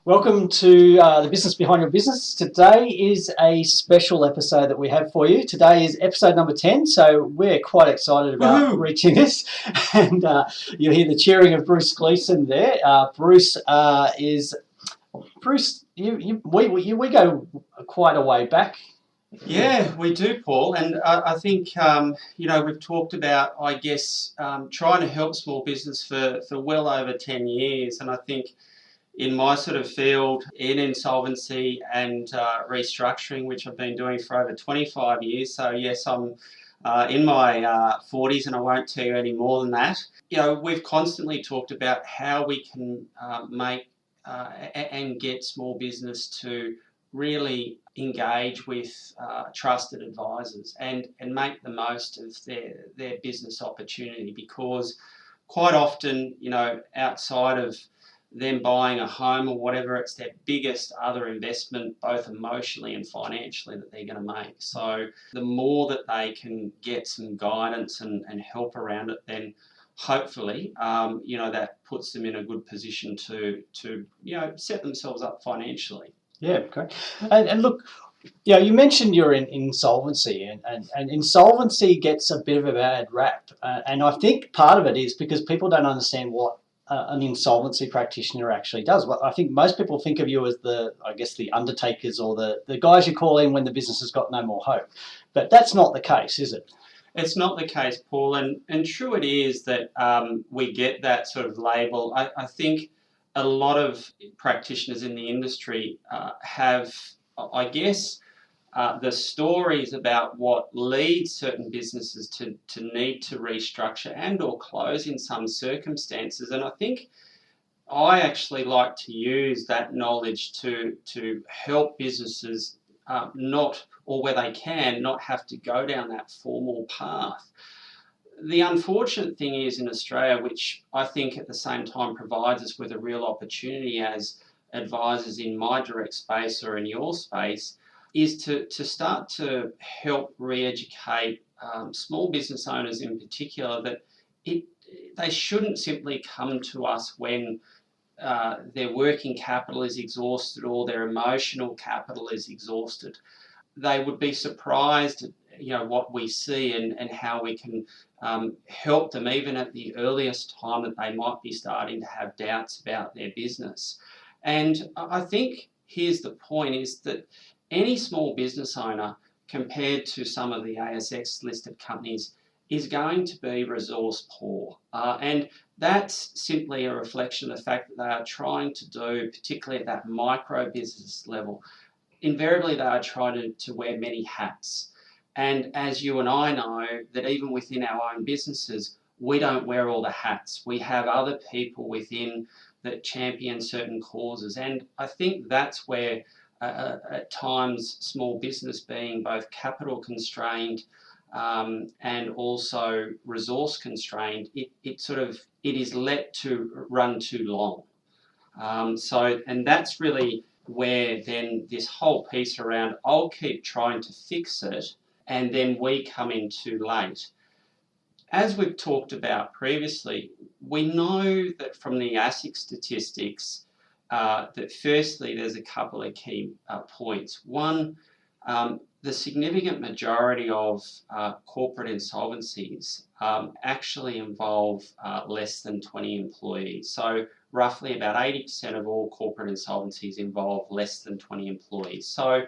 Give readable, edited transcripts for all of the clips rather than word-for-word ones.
Welcome to the Business Behind Your Business. Today is a special episode that we have for you. Today is episode number 10, so we're quite excited about reaching this. And you'll hear the cheering of Bruce Gleeson there. Bruce, we go quite a way back. Yeah, we do, Paul. And I think, we've talked about, trying to help small business for well over 10 years. And I think in my sort of field in insolvency and restructuring, which I've been doing for over 25 years. So yes, I'm in my 40s and I won't tell you any more than that. We've constantly talked about how we can make and get small business to really engage with trusted advisors and make the most of their business opportunity, because quite often, outside of them buying a home or whatever, it's their biggest other investment, both emotionally and financially, that they're going to make. So the more that they can get some guidance and help around it, then hopefully, that puts them in a good position to set themselves up financially. Yeah, great. And look, you mentioned you're in insolvency, and insolvency gets a bit of a bad rap. And I think part of it is because people don't understand what an insolvency practitioner actually does. Well, I think most people think of you as the undertakers or the guys you call in when the business has got no more hope. But that's not the case, is it? It's not the case, Paul. And true it is that we get that sort of label. I think a lot of practitioners in the industry have, the stories about what leads certain businesses to need to restructure and or close in some circumstances. And I think I actually like to use that knowledge to help businesses not, or where they can, not have to go down that formal path. The unfortunate thing is in Australia, which I think at the same time provides us with a real opportunity as advisors in my direct space or in your space, is to start to help re-educate small business owners in particular that they shouldn't simply come to us when their working capital is exhausted or their emotional capital is exhausted. They would be surprised at what we see and how we can help them even at the earliest time that they might be starting to have doubts about their business. And I think here's the point, is that any small business owner, compared to some of the ASX listed companies, is going to be resource poor. And that's simply a reflection of the fact that they are trying to do, particularly at that micro business level, invariably they are trying to wear many hats. And as you and I know, that even within our own businesses, we don't wear all the hats. We have other people within that champion certain causes. And I think that's where at times small business, being both capital constrained and also resource constrained, it is let to run too long. And that's really where then this whole piece around I'll keep trying to fix it and then we come in too late. As we've talked about previously, we know that from the ASIC statistics that firstly there's a couple of key points. One, the significant majority of corporate insolvencies actually involve less than 20 employees. So roughly about 80% of all corporate insolvencies involve less than 20 employees. So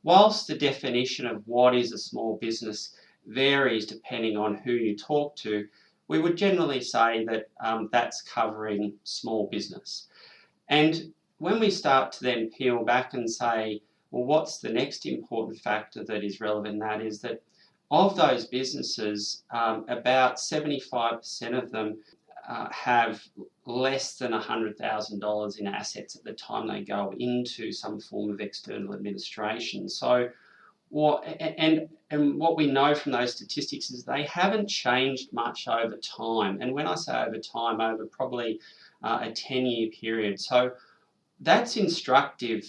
whilst the definition of what is a small business varies depending on who you talk to, we would generally say that that's covering small business. And when we start to then peel back and say, well, what's the next important factor that is relevant? That is that of those businesses, about 75% of them have less than $100,000 in assets at the time they go into some form of external administration. So what we know from those statistics is they haven't changed much over time. And when I say over time, over probably a 10-year period. So that's instructive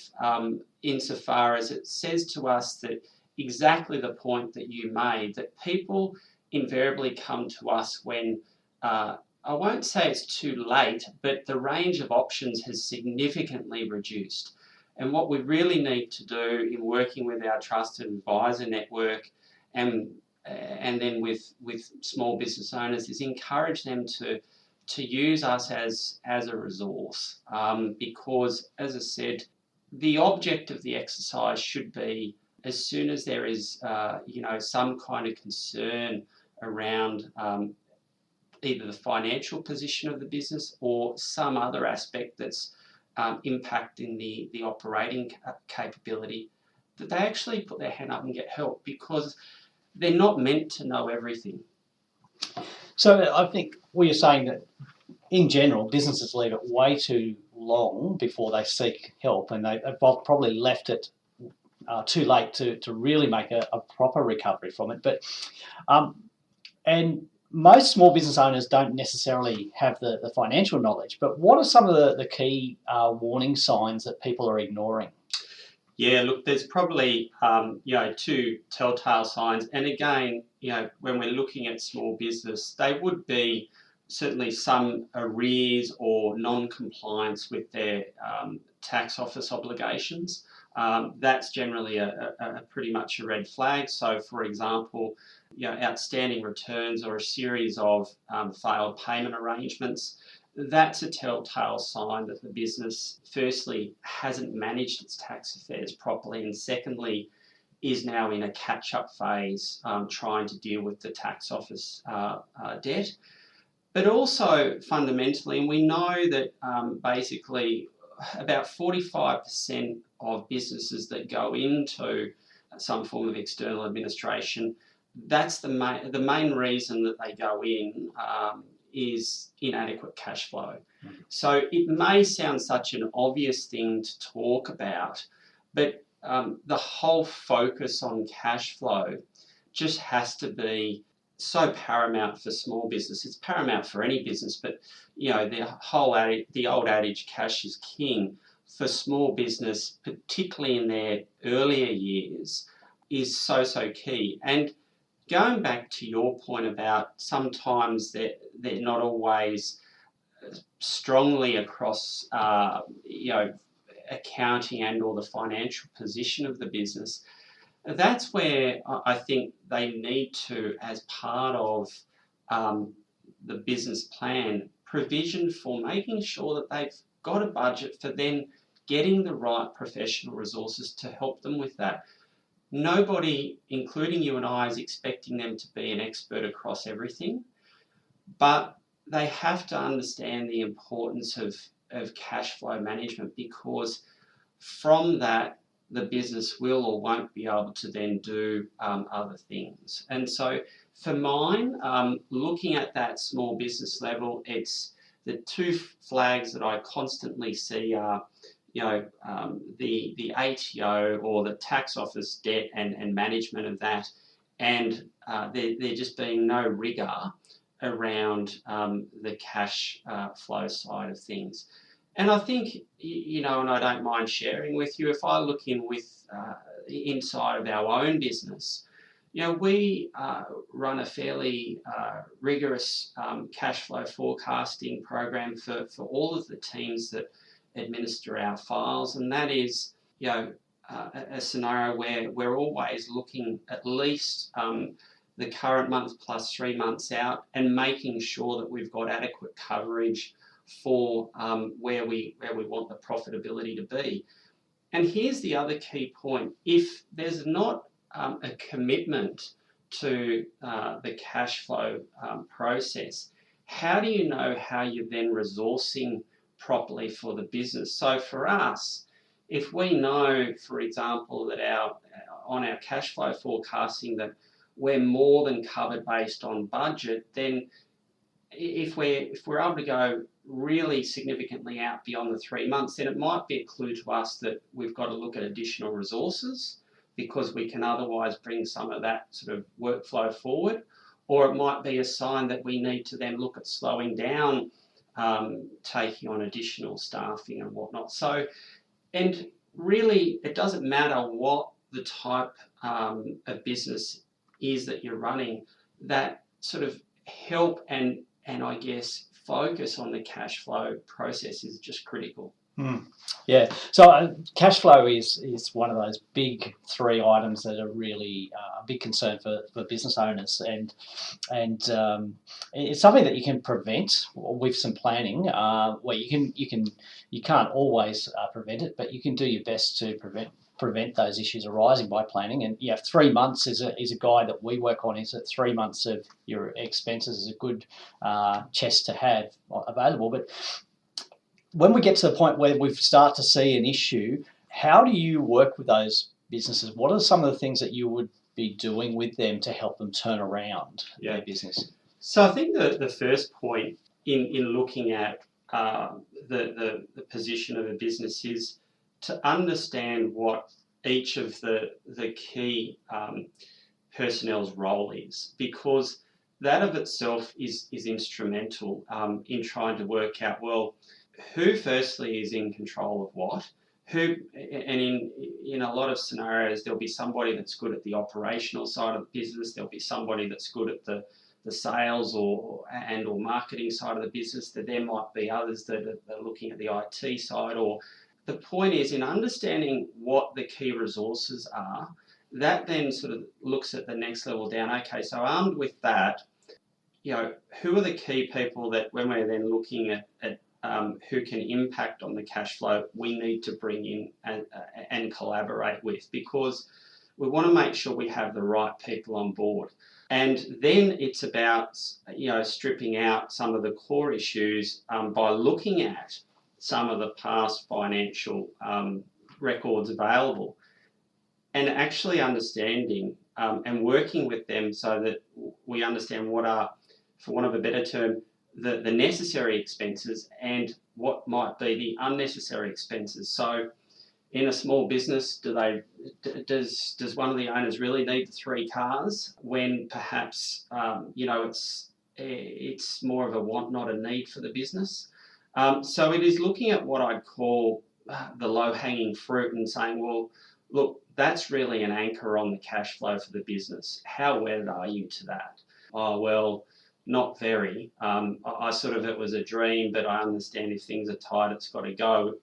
insofar as it says to us that exactly the point that you made, that people invariably come to us when I won't say it's too late, but the range of options has significantly reduced. And what we really need to do in working with our trusted advisor network and then with small business owners is encourage them to use us as a resource, because, as I said, the object of the exercise should be, as soon as there is some kind of concern around either the financial position of the business or some other aspect that's impacting the operating capability, that they actually put their hand up and get help, because they're not meant to know everything. So I think you're saying that in general, businesses leave it way too long before they seek help, and they've probably left it too late to really make a proper recovery from it. But and most small business owners don't necessarily have the financial knowledge. But what are some of the key warning signs that people are ignoring? Yeah, look, there's probably two telltale signs, and again, when we're looking at small business, they would be certainly some arrears or non-compliance with their tax office obligations. That's generally a pretty much a red flag. So, for example, outstanding returns or a series of failed payment arrangements. That's a telltale sign that the business, firstly, hasn't managed its tax affairs properly, and secondly, is now in a catch-up phase trying to deal with the tax office debt. But also fundamentally, and we know that basically about 45% of businesses that go into some form of external administration, that's the main reason that they go in is inadequate cash flow. So it may sound such an obvious thing to talk about, but the whole focus on cash flow just has to be so paramount for small business. It's paramount for any business, but the old adage, cash is king, for small business, particularly in their earlier years, is so key. And going back to your point about sometimes they're not always strongly across accounting and or the financial position of the business, that's where I think they need to, as part of the business plan, provision for making sure that they've got a budget for then getting the right professional resources to help them with that. Nobody, including you and I, is expecting them to be an expert across everything, but they have to understand the importance of cash flow management, because from that, the business will or won't be able to then do other things. And so for mine, looking at that small business level, it's the two flags that I constantly see are the ATO or the tax office debt and management of that, and there just being no rigour around the cash flow side of things. And I think, and I don't mind sharing with you, if I look in with inside of our own business, we run a fairly rigorous cash flow forecasting program for all of the teams that administer our files, and that is, a scenario where we're always looking at least the current month plus 3 months out and making sure that we've got adequate coverage for where we want the profitability to be. And here's the other key point: if there's not a commitment to the cash flow process, how do you know how you're then resourcing properly for the business? So for us, if we know, for example, that on our cash flow forecasting that we're more than covered based on budget, then if we're able to go really significantly out beyond the 3 months, then it might be a clue to us that we've got to look at additional resources, because we can otherwise bring some of that sort of workflow forward. Or it might be a sign that we need to then look at slowing down taking on additional staffing and whatnot. So, and really, it doesn't matter what the type of business is that you're running, that sort of help and and I guess focus on the cash flow process is just critical. Yeah, so cash flow is one of those big three items that are really a big concern for business owners, and it's something that you can prevent with some planning. Where you can't always prevent it, but you can do your best to prevent those issues arising by planning. And 3 months is a guide that we work on. Is that 3 months of your expenses is a good chest to have available, but when we get to the point where we start to see an issue, how do you work with those businesses? What are some of the things that you would be doing with them to help them turn around their business? So I think the first point in looking at the position of a business is to understand what each of the key personnel's role is, because that of itself is instrumental in trying to work out, well, who firstly is in control of what, and in a lot of scenarios there'll be somebody that's good at the operational side of the business, there'll be somebody that's good at the sales or marketing side of the business, that there might be others that are looking at the IT side. Or the point is, in understanding what the key resources are, that then sort of looks at the next level down. Okay, so armed with that, who are the key people that when we're then looking at who can impact on the cash flow, we need to bring in and collaborate with, because we want to make sure we have the right people on board. And then it's about stripping out some of the core issues by looking at some of the past financial records available, and actually understanding and working with them so that we understand what are, for want of a better term, the necessary expenses and what might be the unnecessary expenses. So in a small business, does one of the owners really need the 3 cars when perhaps it's more of a want, not a need for the business? So it is looking at what I'd call the low-hanging fruit and saying, well, look, that's really an anchor on the cash flow for the business. How wedded are you to that? Oh, well, not very. It was a dream, but I understand if things are tight, it's got to go.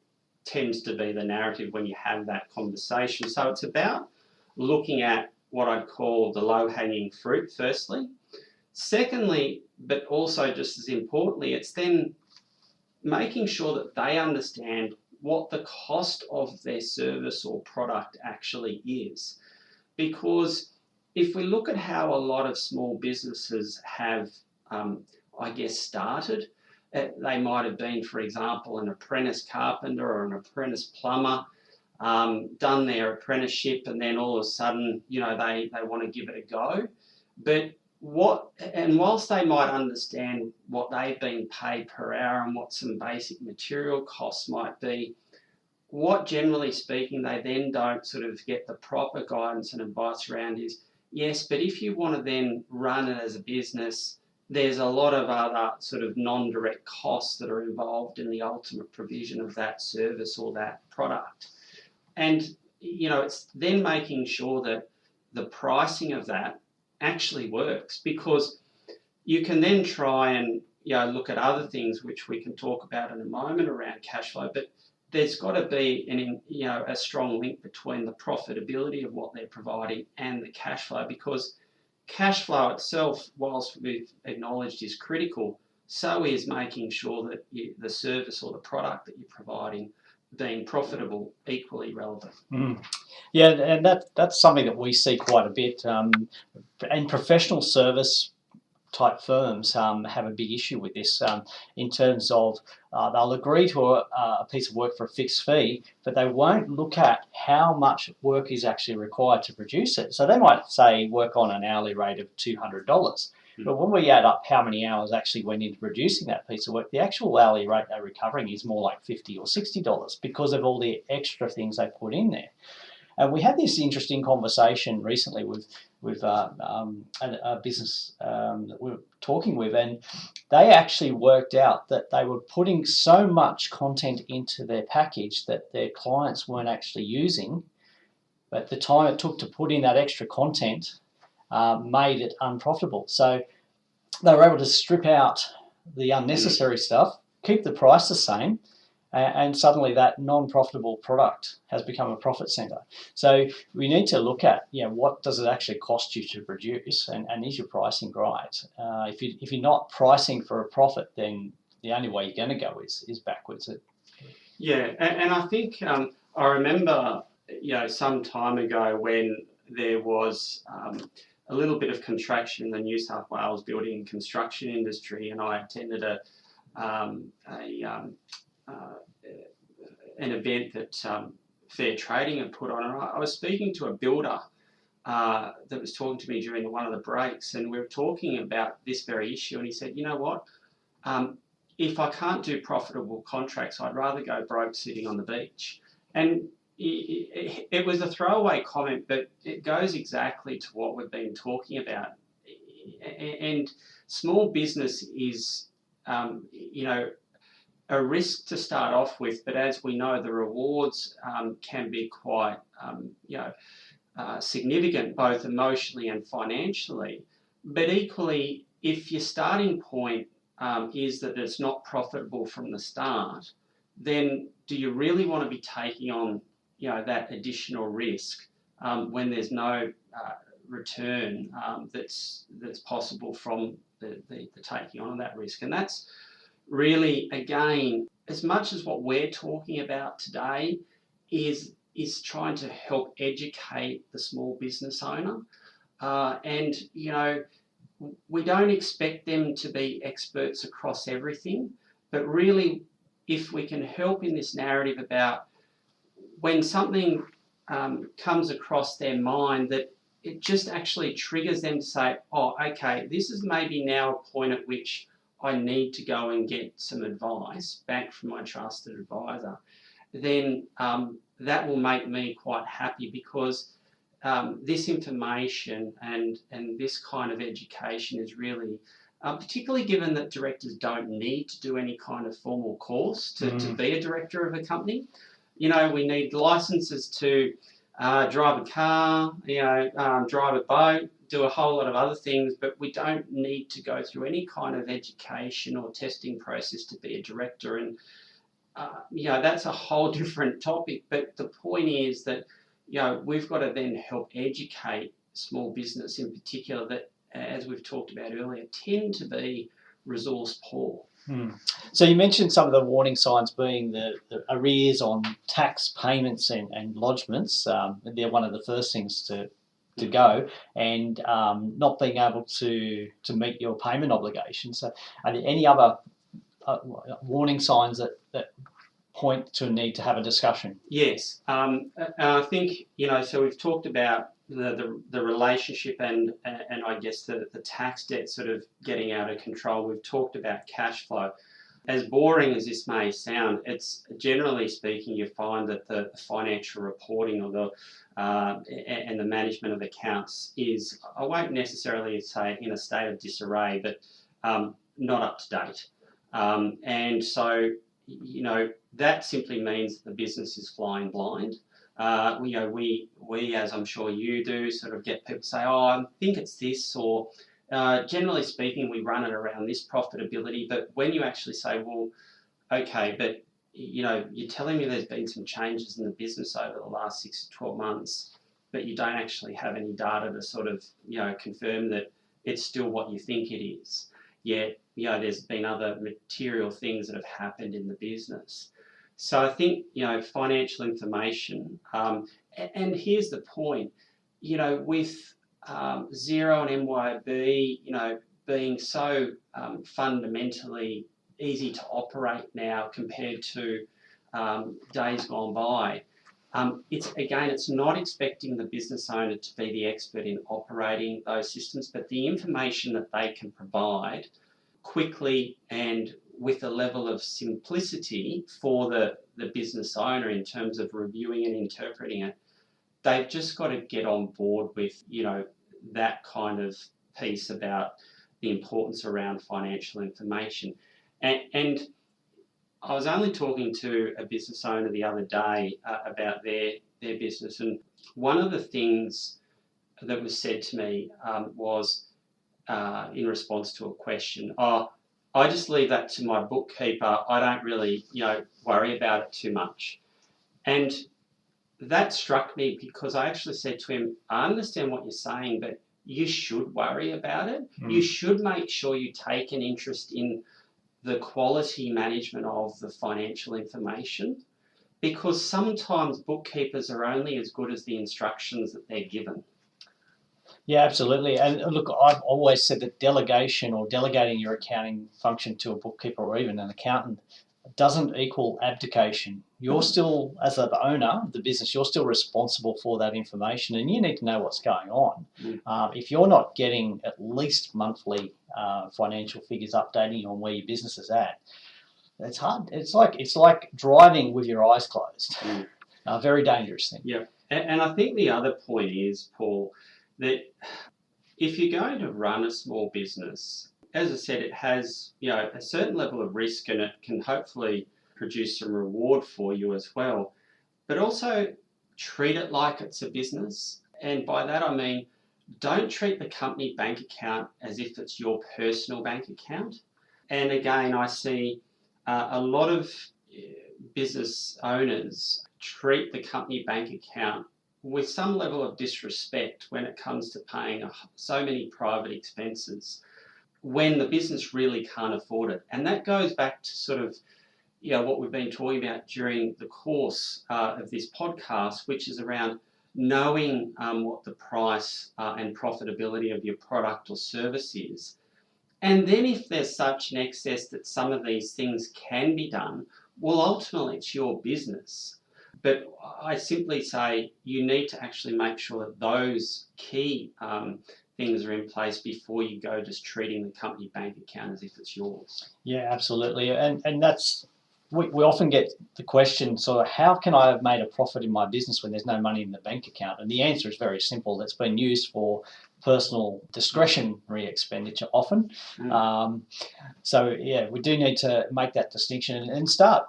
Tends to be the narrative when you have that conversation. So it's about looking at what I'd call the low-hanging fruit, firstly. Secondly, but also just as importantly, it's then making sure that they understand what the cost of their service or product actually is. Because if we look at how a lot of small businesses have started. They might have been, for example, an apprentice carpenter or an apprentice plumber, done their apprenticeship, and then all of a sudden, they want to give it a go. But whilst they might understand what they've been paid per hour and what some basic material costs might be, what generally speaking they then don't sort of get the proper guidance and advice around is, yes, but if you want to then run it as a business, there's a lot of other sort of non-direct costs that are involved in the ultimate provision of that service or that product. And, it's then making sure that the pricing of that actually works, because you can then try and, look at other things which we can talk about in a moment around cash flow, but there's got to be a strong link between the profitability of what they're providing and the cash flow, because cash flow itself, whilst we've acknowledged is critical, so is making sure that the service or the product that you're providing being profitable equally relevant. Yeah, and that's something that we see quite a bit. And professional service type firms have a big issue with this in terms of they'll agree to a piece of work for a fixed fee, but they won't look at how much work is actually required to produce it. So they might say work on an hourly rate of $200. But when we add up how many hours actually went into producing that piece of work, the actual hourly rate they're recovering is more like $50 or $60 because of all the extra things they put in there. And we had this interesting conversation recently with a business that we were talking with, and they actually worked out that they were putting so much content into their package that their clients weren't actually using, but the time it took to put in that extra content made it unprofitable. So they were able to strip out the unnecessary stuff, keep the price the same, and suddenly that non-profitable product has become a profit center. So we need to look at, what does it actually cost you to produce, and is your pricing right? If you're not pricing for a profit, then the only way you're going to go is backwards. Yeah, and I think I remember, some time ago when there was a little bit of contraction in the New South Wales building and construction industry, and I attended an event that Fair Trading had put on, and I was speaking to a builder that was talking to me during one of the breaks, and we were talking about this very issue, and he said, you know what, if I can't do profitable contracts, I'd rather go broke sitting on the beach. And it was a throwaway comment, but it goes exactly to what we've been talking about. And small business is, a risk to start off with, but as we know, the rewards can be quite, significant, both emotionally and financially. But equally, if your starting point is that it's not profitable from the start, then do you really want to be taking on, that additional risk when there's no return that's possible from the taking on of that risk? And that's really, again, as much as what we're talking about today is trying to help educate the small business owner, and we don't expect them to be experts across everything, but really, if we can help in this narrative about when something comes across their mind, that it just actually triggers them to say, oh, okay, this is maybe now a point at which I need to go and get some advice back from my trusted advisor, then that will make me quite happy, because this information and this kind of education is really, particularly given that directors don't need to do any kind of formal course to be a director of a company. We need licenses to drive a car, drive a boat, do a whole lot of other things, but we don't need to go through any kind of education or testing process to be a director. And that's a whole different topic. But the point is that we've got to then help educate small business in particular that, as we've talked about earlier, tend to be resource poor. So you mentioned some of the warning signs being the arrears on tax payments and lodgements. They're one of the first things to go, and not being able to meet your payment obligations. So are there any other warning signs that point to a need to have a discussion? Yes, I think so we've talked about the relationship and I guess the tax debt sort of getting out of control. We've talked about cash flow. As boring as this may sound, it's generally speaking, you find that the financial reporting or and the management of accounts is, I won't necessarily say in a state of disarray, but not up to date. And so, that simply means the business is flying blind. We, as I'm sure you do, sort of get people say, oh, I think it's this, or generally speaking, we run it around this profitability. But when you actually say, well, okay, but you're telling me there's been some changes in the business over the last 6 to 12 months, but you don't actually have any data to sort of, confirm that it's still what you think it is. Yet, there's been other material things that have happened in the business. So I think, financial information, and here's the point, with Xero and MYOB, being so fundamentally easy to operate now compared to days gone by, it's not expecting the business owner to be the expert in operating those systems, but the information that they can provide quickly and with a level of simplicity for the business owner in terms of reviewing and interpreting it, they've just got to get on board with, that kind of piece about the importance around financial information. And I was only talking to a business owner the other day about their business, and one of the things that was said to me was in response to a question, I just leave that to my bookkeeper. I don't really, worry about it too much. And that struck me because I actually said to him, I understand what you're saying, but you should worry about it. You should make sure you take an interest in the quality management of the financial information, because sometimes bookkeepers are only as good as the instructions that they're given. Yeah, absolutely. And look, I've always said that delegation or delegating your accounting function to a bookkeeper or even an accountant doesn't equal abdication. You're still, as the owner of the business, you're still responsible for that information, and you need to know what's going on. If you're not getting at least monthly financial figures updating on where your business is at, it's hard. It's like driving with your eyes closed. A very dangerous thing. Yeah, and I think the other point is, Paul, that if you're going to run a small business, as I said, it has a certain level of risk, and it can hopefully produce some reward for you as well. But also treat it like it's a business, and by that I mean don't treat the company bank account as if it's your personal bank account. And again, I see a lot of business owners treat the company bank account with some level of disrespect when it comes to paying so many private expenses when the business really can't afford it. And that goes back to sort of what we've been talking about during the course of this podcast, which is around knowing what the price and profitability of your product or service is. And then if there's such an excess that some of these things can be done, well, ultimately it's your business. But I simply say you need to actually make sure that those key things are in place before you go just treating the company bank account as if it's yours. Yeah, absolutely. And that's, we often get the question, sort of, how can I have made a profit in my business when there's no money in the bank account? And the answer is very simple. It's been used for personal discretionary expenditure often. So yeah, we do need to make that distinction and start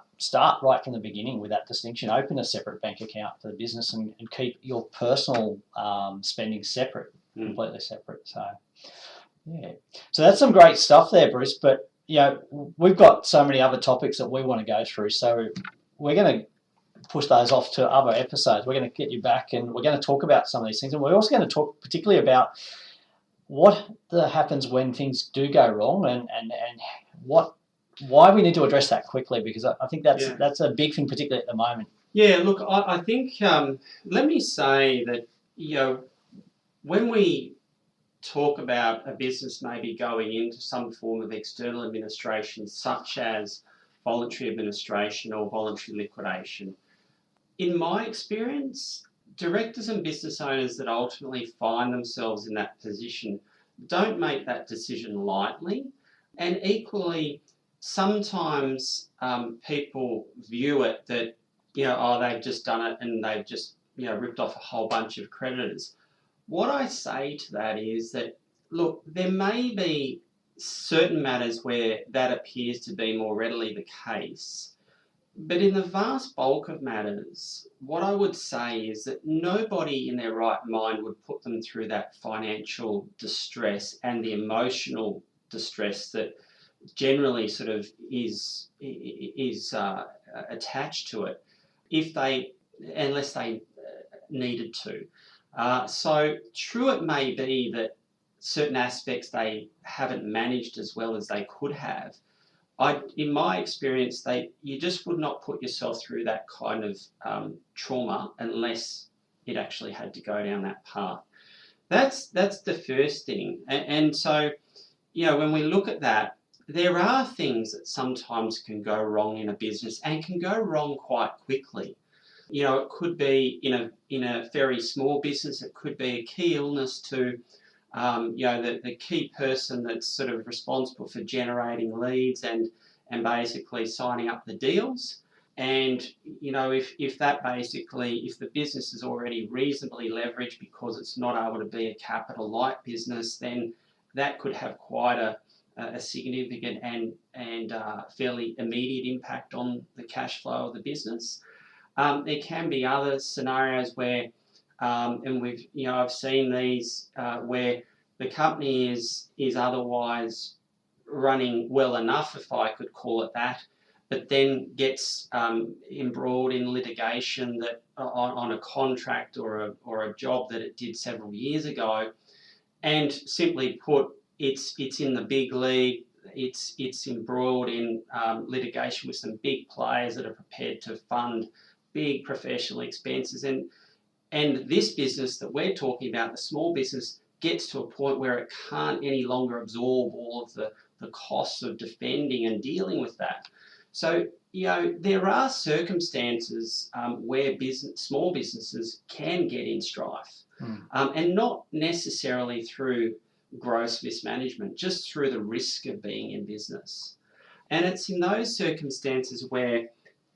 right from the beginning with that distinction. Open a separate bank account for the business and keep your personal spending separate, completely separate. So yeah, so that's some great stuff there, Bruce. But we've got so many other topics that we want to go through, so we're going to push those off to other episodes. We're going to get you back and we're going to talk about some of these things, and we're also going to talk particularly about what happens when things do go wrong and why we need to address that quickly, because I think that's a big thing, particularly at the moment. Yeah, look, I think let me say that when we talk about a business maybe going into some form of external administration, such as voluntary administration or voluntary liquidation, in my experience, directors and business owners that ultimately find themselves in that position don't make that decision lightly. And equally, sometimes people view it that, they've just done it and they've just, ripped off a whole bunch of creditors. What I say to that is that, look, there may be certain matters where that appears to be more readily the case, but in the vast bulk of matters, what I would say is that nobody in their right mind would put them through that financial distress and the emotional distress that generally sort of is attached to it, unless they needed to. So true it may be that certain aspects they haven't managed as well as they could have. In my experience, you just would not put yourself through that kind of trauma unless it actually had to go down that path. That's the first thing. And so, when we look at that, there are things that sometimes can go wrong in a business and can go wrong quite quickly. It could be in a very small business. It could be a key illness to the key person that's sort of responsible for generating leads and basically signing up the deals. And if the business is already reasonably leveraged because it's not able to be a capital light business, then that could have quite a significant and fairly immediate impact on the cash flow of the business. There can be other scenarios where, and I've seen these where the company is otherwise running well enough, if I could call it that, but then gets embroiled in litigation that on a contract or a job that it did several years ago, and simply put, it's in the big league. It's embroiled in litigation with some big players that are prepared to fund big professional expenses, and this business that we're talking about, the small business, gets to a point where it can't any longer absorb all of the costs of defending and dealing with that. So, there are circumstances where small businesses can get in strife, and not necessarily through gross mismanagement, just through the risk of being in business. And it's in those circumstances where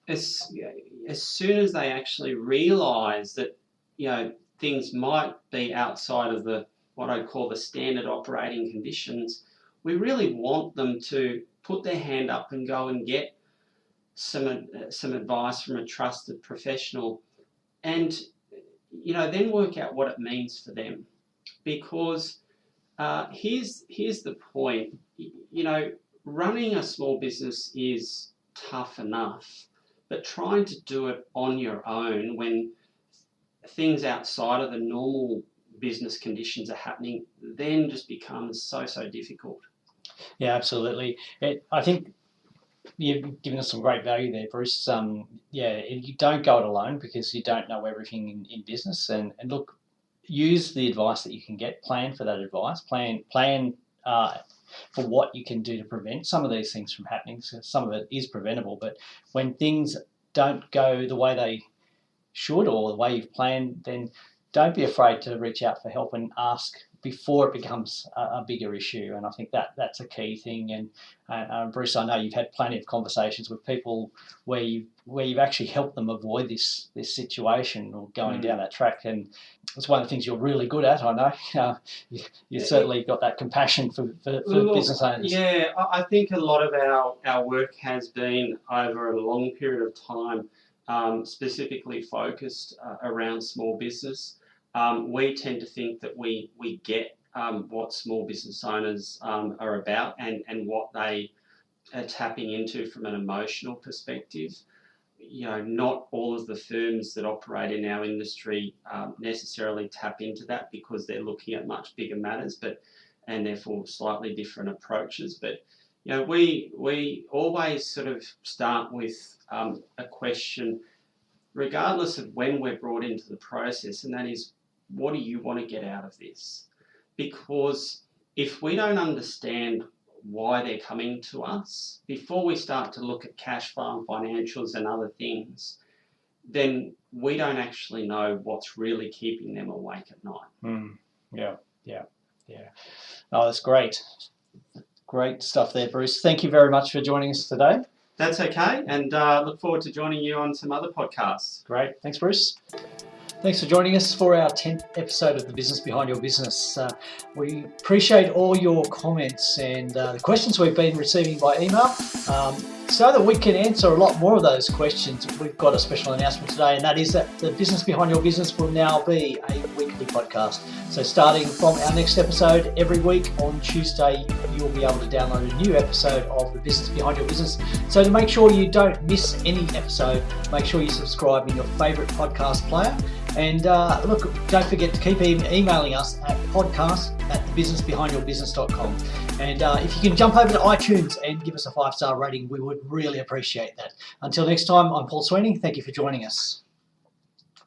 as soon as they actually realise that things might be outside of what I'd call the standard operating conditions, we really want them to put their hand up and go and get some advice from a trusted professional, and then work out what it means for them. Because here's the point: running a small business is tough enough, but trying to do it on your own when things outside of the normal business conditions are happening, then just becomes so difficult. Yeah, absolutely. I think you've given us some great value there, Bruce. You don't go it alone because you don't know everything in business. And look, use the advice that you can get. Plan for that advice. Plan for what you can do to prevent some of these things from happening. So some of it is preventable, but when things don't go the way they should or the way you've planned, then don't be afraid to reach out for help and ask before it becomes a bigger issue. And I think that's a key thing. And Bruce, I know you've had plenty of conversations with people where you've actually helped them avoid this situation or going down that track. And it's one of the things you're really good at, I know. You've certainly got that compassion for business owners. Yeah, I think a lot of our work has been over a long period of time, specifically focused around small business. We tend to think that we get what small business owners are about and what they are tapping into from an emotional perspective. Not all of the firms that operate in our industry necessarily tap into that because they're looking at much bigger matters, and therefore slightly different approaches. But we always sort of start with a question, regardless of when we're brought into the process, and that is, what do you want to get out of this? Because if we don't understand why they're coming to us before we start to look at cash flow and financials and other things, then we don't actually know what's really keeping them awake at night. Yeah. Oh, that's great. Great stuff there, Bruce. Thank you very much for joining us today. That's okay, and look forward to joining you on some other podcasts. Great. Thanks, Bruce. Thanks for joining us for our 10th episode of The Business Behind Your Business. We appreciate all your comments and the questions we've been receiving by email. So that we can answer a lot more of those questions, we've got a special announcement today, and that is that The Business Behind Your Business will now be a weekly podcast. So starting from our next episode, every week on Tuesday, you'll be able to download a new episode of The Business Behind Your Business. So to make sure you don't miss any episode, make sure you subscribe in your favourite podcast player. And look, don't forget to keep emailing us at podcast@thebusinessbehindyourbusiness.com. And if you can jump over to iTunes and give us a 5-star rating, we would really appreciate that. Until next time, I'm Paul Sweeney. Thank you for joining us.